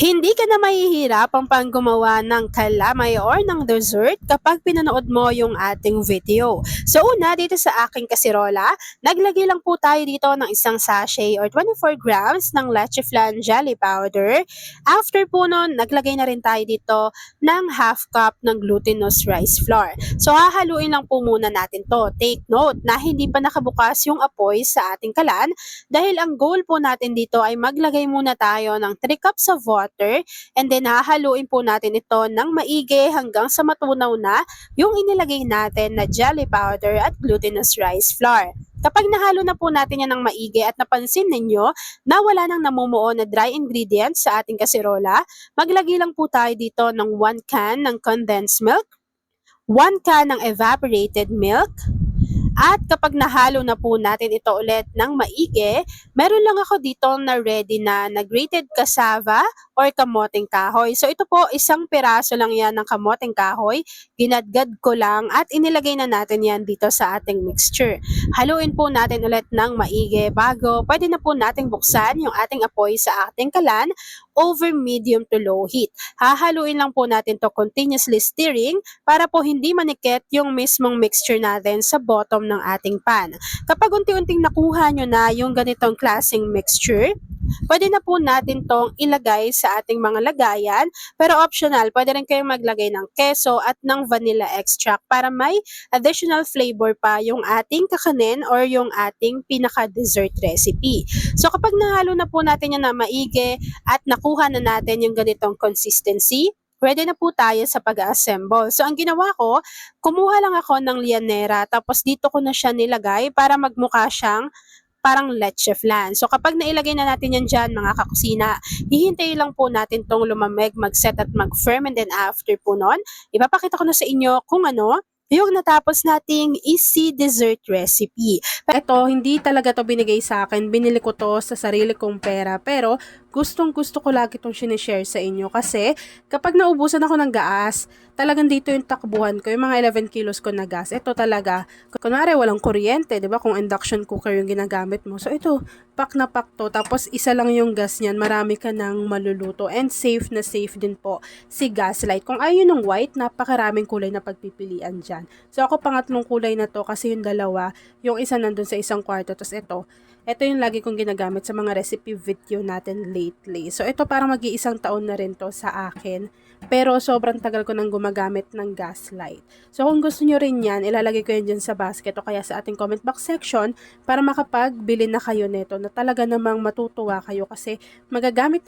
Hindi ka na mahihirapang pang gumawa ng kalamay or ng dessert kapag pinanood mo yung ating video. So una, dito sa aking kasirola, naglagay lang po tayo dito ng isang sachet or 24 grams ng leche flan jelly powder. After po nun, naglagay na rin tayo dito ng half cup ng glutinous rice flour. So hahaluin lang po muna natin to. Take note na hindi pa nakabukas yung apoy sa ating kalan dahil ang goal po natin dito ay maglagay muna tayo ng 3 cups of water and then hahaluin po natin ito ng maigi hanggang sa matunaw na yung inilagay natin na jelly powder at glutinous rice flour. Kapag nahalo na po natin yan ng maigi at napansin ninyo na wala nang namumuo na dry ingredients sa ating kaserola, maglagay lang po tayo dito ng 1 can ng condensed milk, 1 can ng evaporated milk, at kapag nahalo na po natin ito ulit ng maigi, meron lang ako dito na ready na grated cassava or kamoteng kahoy. So ito po, isang piraso lang yan ng kamoteng kahoy. Ginadgad ko lang at inilagay na natin yan dito sa ating mixture. Haluin po natin ulit ng maigi bago pwede na po nating buksan yung ating apoy sa ating kalan over medium to low heat. Hahaluin lang po natin to continuously stirring para po hindi manikit yung mismong mixture natin sa bottom ng ating pan. Kapag unti-unting nakuha nyo na yung ganitong klaseng mixture, pwede na po natin tong ilagay sa ating mga lagayan, pero optional, pwede rin kayong maglagay ng keso at ng vanilla extract para may additional flavor pa yung ating kakanin or yung ating pinaka-dessert recipe. So kapag nahalo na po natin yan na maigi at nakuha na natin yung ganitong consistency, ready na po tayo sa pag-assemble. So, ang ginawa ko, kumuha lang ako ng lianera, tapos dito ko na siya nilagay para magmukha siyang parang leche flan. So, kapag nailagay na natin yan dyan, mga kakusina, hihintayin lang po natin tong lumamig, mag-set at mag-firm, and then after po nun, ipapakita ko na sa inyo kung ano yung natapos nating easy dessert recipe. Ito, hindi talaga to binigay sa akin. Binili ko to sa sarili kong pera. Pero, gustong gusto ko lagi itong sinishare sa inyo. Kasi, kapag naubusan ako ng gas, talagang dito yung takbuhan ko. Yung mga 11 kilos ko na gas. Ito talaga, kunwari walang kuryente, di ba? Kung induction cooker yung ginagamit mo. So, ito, pak na pak to. Tapos, isa lang yung gas niyan. Marami ka nang maluluto. And safe na safe din po si Gaslight. Kung ayaw ng white, napakaraming kulay na pagpipilian dyan. So, ako pangatlong kulay na to kasi yung dalawa, yung isa nandun sa isang kwarto. Tapos ito yung lagi kong ginagamit sa mga recipe video natin lately. So, ito parang mag-iisang taon na rin to sa akin. Pero, sobrang tagal ko nang gumagamit ng Gaslight. So, kung gusto nyo rin yan, ilalagay ko yan dyan sa basket o kaya sa ating comment box section para makapagbili na kayo nito na talaga namang matutuwa kayo kasi magagamit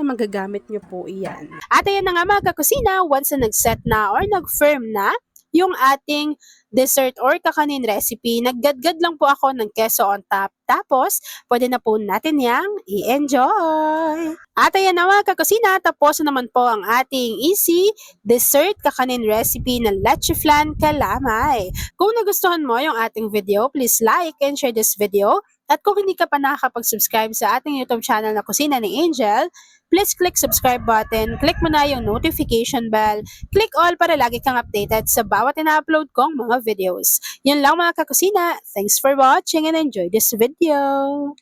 nyo po iyan. At ayan na nga mga kakusina, once na nag-set na or nag-firm na yung ating dessert or kakanin recipe, naggadgad lang po ako ng keso on top. Tapos, pwede na po natin yang i-enjoy. At ayan na mga kakusina, tapos na naman po ang ating easy dessert kakanin recipe ng leche flan calamay. Kung nagustuhan mo yung ating video, please like and share this video. At kung hindi ka pa nakakapag-subscribe sa ating YouTube channel na Kusina ni Angel, please click subscribe button, click mo na yung notification bell, click all para lagi kang updated sa bawat ina-upload kong mga videos. Yan lang mga kakusina. Thanks for watching and enjoy this video.